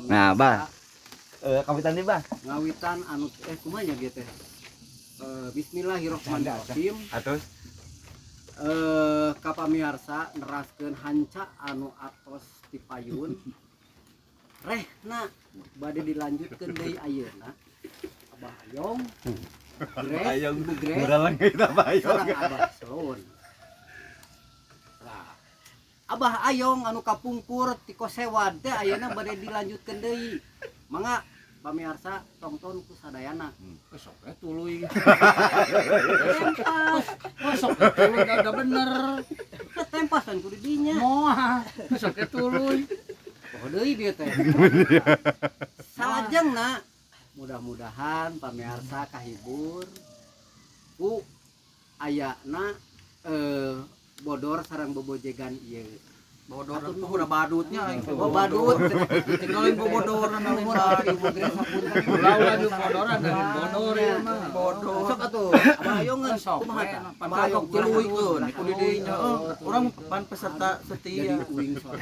Nah, Bah. Kawitan nih, Bah. Ngawitan anu kumaha nya teh. Bismillahirrahmanirrahim. Atus Ka pamiarsa neraskeun hanca anu atos ti payun. Rehna bade dilanjutkeun deui ayeuna. Abah Ayong. Ayong Ibu Gres. Muralang kita Bayong. Sareng Abah Selon. Nah, Abah Ayong anu kapungkur ti Kosewad teh ayeuna bade dilanjutkeun deui. Mangga pamiarsa tongton ku sadayana. Sok tuluy. Tempas. Sok tuluy udah bener. Tempasan ku di dinya. Moal. Sok tuluy. Oh deui dia teh. Salajengna mudah-mudahan pamiarsa kahibur ku ayana bodor sareng bobojegan ieu. Bodor itu udah badutnya aing. Oh badut Tinggalin bodor nang Ibu Gres sapunten. Ulah lanjut bodoran dari bodor ya mah. Bodor. Sok atuh. Abah Ayongeun Sok kumaha tah? Abah Ayong tiluykeun ku di dinya. Urang pan peserta setia. Jadi uing sok.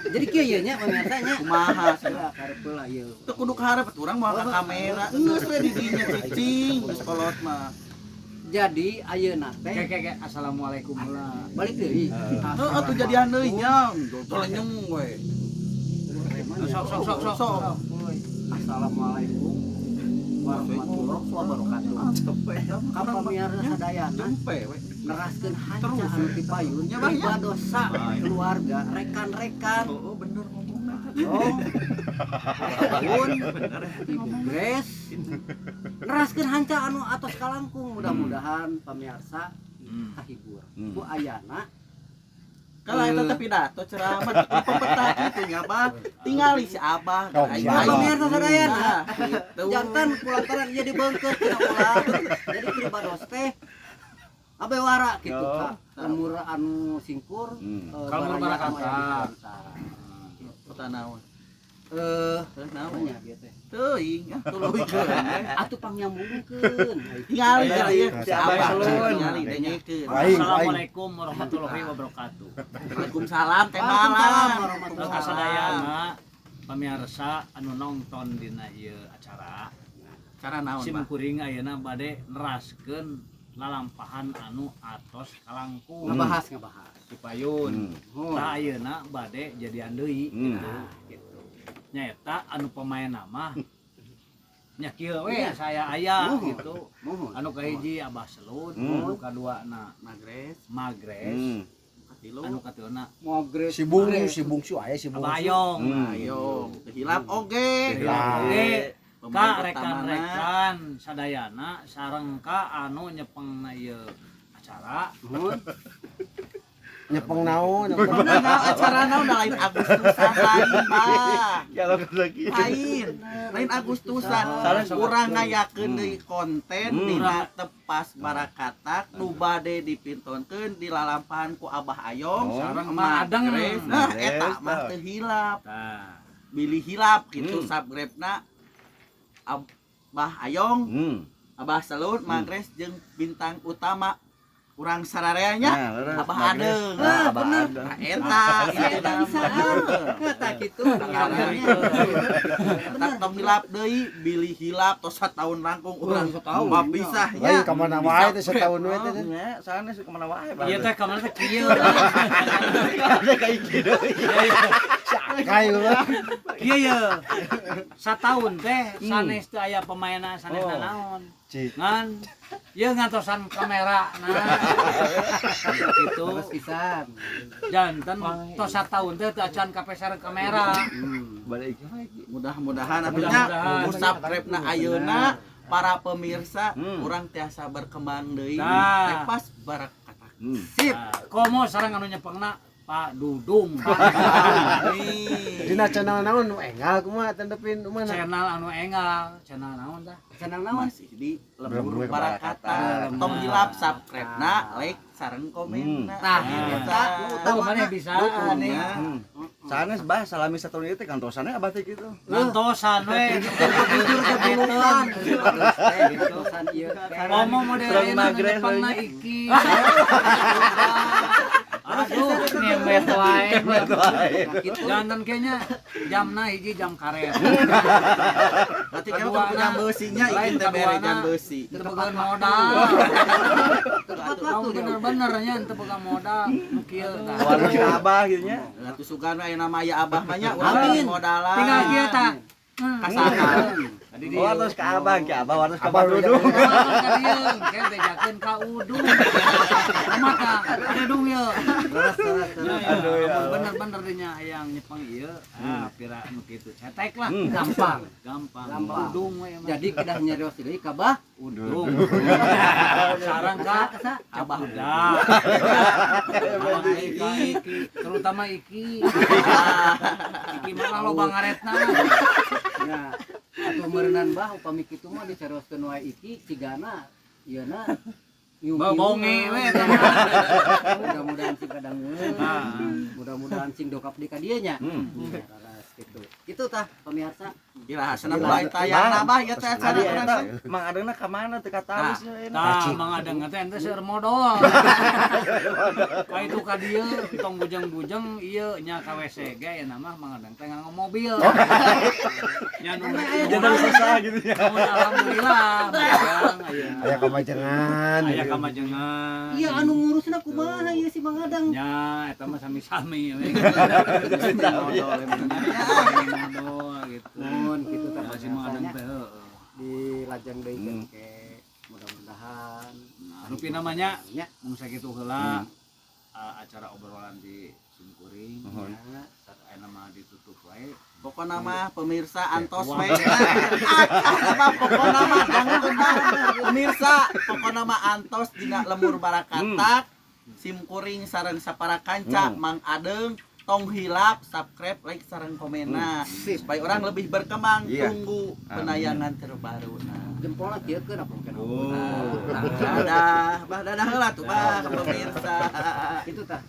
Jadi kieu ye nya pamiarsa nya. Kumaha sih? Karep heula ieu. Teu kudu kaharep urang moal ka kamera. Geus we di dinya cicing geus kolot mah. Jadi ayeuna teh Kek assalamualaikum heula. balik deui. Atuh jadian deui nya. Dolenyung we. Sok. Assalamualaikum warahmatullahi wabarakatuh. Ka pamirsa sadayana Jempe we. neraskeun hanca anu ti payun ibadosa keluarga rekan-rekan. Oh bener ngomongna. Oh. Ibu Gres neraskeun hanca anu atos kalangkung mudah-mudahan pamirsa kahibur. Ku ayana Kalau itu teh pidato ceramah pepetah gitu nya Abah. Tingali si Abah. pamirsa sadayana jantan kulantaran ieu dibeungkeut tina ulah. Jadi pribados teh abewara kitu Kak. Umur anu singkur Kalmur barakata. Kota naon? namanya dia teh. Teuing tuluykeun. Atuh pangnyambungkeun. Tingali ieu si Abah Selon. tingali denyekeun. Assalamualaikum warahmatullahi wabarakatuh. Waalaikumsalam teh Waalaikumsalam malam. warahmatullahi Terus kasadayana pamirsa anu nongton dina ieu acara. Cara naon, Sim Bah? kuring ayeuna bade neraskeun lalampahan anu atos kalangkung. Ngebahas Di payun. Oh. Tah ayeuna bade jadian deui gitu. Nyaeta anu pemain mah nya kieu we saya aya gitu. Mohon. Anu kahiji Abah Selud, anu kaduana Magres, Magres, katilu, anu katiluana Mogres. Sibung si aya si Abah Ayong. ayo, hilap oge. Hilap oge. Ka Pemain rekan-rekan sadayana sareng ka anu nyepengna ieu acara. nyepeng naon Acara naon lain Agustusan lain, Pak. Kalau lagi. Lain Agustusan. Urang ngayakeun deui konten dina tepas barakatak nu bade dipintonkeun di lalampahan ku Abah Ayong Sareng Mak Adeng. Gres. Nah, eta mah teu hilap. Tah. Bilih Bilih hilap kitu subscribe-na Abah Ayong, Abah Selud, Magres jeung bintang utama urang sarareanya Abah Adeng. Abah bener. Adeng. Nah, eta Eta bisaan. Eta kitu pengarannya. tak tong hilap deui bilih hilap tos sataun langkung urang Sataun, mah iya. pisah Lain ka mana wae teh setahun we teh. Nya, sanes kemana wae, Bang. Ieu teh kamana teh kieu. Ada kayak gitu. Kayu lah. Kieu ye. Sataun teh sanes teu aya pemainna sanes naon. Cik. Ngan ieu ngantosan kamera nah. Kitu. Terus pisan. Janten tos sataun teh teu acan kapeser kamera. Balik lagi. mudah-mudahan Mudah-mudahan. artinya subscribe-na ayeuna para pemirsa urang tiasa berkembang deui Nah. tepas barakatak. Sip. Komo sareng anu nyepengna Pak Dudung. Dina channel naon nu engal kumaha tandepin mana? Channel anu engal, channel naon tah? Senang naon? Masih di Lembur lembur barakata. Barakata. Tong hilap subscribe-na, like sareng komen. Nah, eta nu Tahu utama mana bisa ane. Sanes Bah salami satu itu kantosannya abah teh gitu. Ngantosan we. jujur kebetulan. Kebetulan ieu. Ngomong model Serang anu Magres nyepengna lagi. iki. Aduh, nyemet wae. Gitu. Jantan kayaknya jamna hiji jam karet. Berarti kamu punya besinya Lain ikin teh bere kaduana. jam besi. Teu pegang modal. Tepat Kamu waktu. bener-bener nya teu pegang modal. Nu kieu tah. Warna ke abah gitu nya. Ratu Sugana aya nama aya abah mah nya Amin. urang modalan. Tinggal kieu tah. Kasaha. Tadi di Warna ke abah, ke abah warna ke Abah Badudu. Kadieu, kayak bejakeun ka udung. Mata, ada dung ye. Aduh, ya Allah. Bener-bener dinya hayang nyepeng ieu. Ah, pira anu kitu. Cetek lah. Gampang. Gampang. Gampang. Udung we mah. Jadi kedah nyarios deui ka bah. udung. Sarang ka abah da. Iki, terutama iki. Iki mah loba ngaretna. Nah, atuh meureunnan bah upami kitu mah dicarioskeun wae iki cigana ieuna Bonge we eta. Mudah-mudahan sing kadangeun. Ah. Mudah-mudahan sing dokap di ka dieu nya. Laras kitu. Kitu tah pamirsa. Gila hasanna bae tayang abah ya teh acara Adi urang eta teh. mang adena ka mana teu katalis nya eta. Tah, mangadeng teh ente seur modal. Ka itu ka dieu tong bujang-bujang ieu nya ka WC ge ya mah mangadeng teh nganggo mobil. Nya nu Jangan susah gitu ya. alhamdulillah bujang aya. Aya kamajengan. Aya kamajengan. Iya anu ngurusna kumaha ieu si Mang Adang. Nya eta mah sami-sami we. Modal gitu. Mun kitu tah Masih mangadeng pamirsa teh nya. heueuh. Di lajang deui ke mudah-mudahan Rupi namanya nya mung sakitu heula acara obrolan di Simkuring. nya Aya mah ditutup wae. Pokokna mah pemirsa antos we. Apa pokokna mah dangeun mah. Pemirsa, pokokna mah antos dina lemur barakatak. Simkuring sareng sapara kanca Mang Adeng tong hilap, subscribe, like sareng komenna supaya orang lebih berkembang. Iya. Tunggu penayangan terbaru. jempolna kieu keun apa mungkin. Dadah, bah dadah heula tuh bah pemirsa. Itu tah